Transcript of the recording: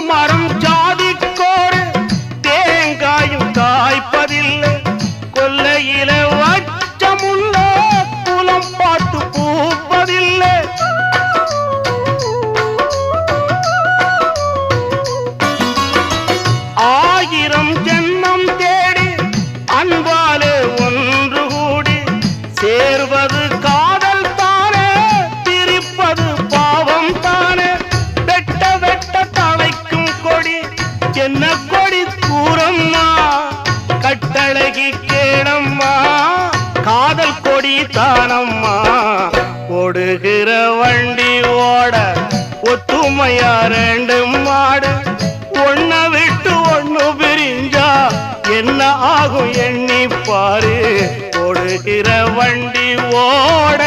மரம் ஜாதிக்கோடு தேங்காயும் காய்ப்பதில்லை கொல்லையில வச்சமுள்ள குலம் பார்த்து பூப்பதில்லை ஆயிரம் ஜென்மம் தேடி அன்பாலே ஒன்று கூடி சேர்வது காதல் தானே பிரிப்பது பாவம் தானே வெட்ட வெட்ட தலைக்கும் கொடி என்ன கொடி கூறம்மா கட்டழகி கேளம்மா காதல் கொடி தானம்மா ஓடுகிற வண்டி ஓட ஒத்துமையா ரெண்டு மாடு ஒன்ன விட்டு ஒண்ணு பிரிஞ்சா என்ன ஆகும் எண்ணி பாரு ஓடுகிற வண்டி ஓட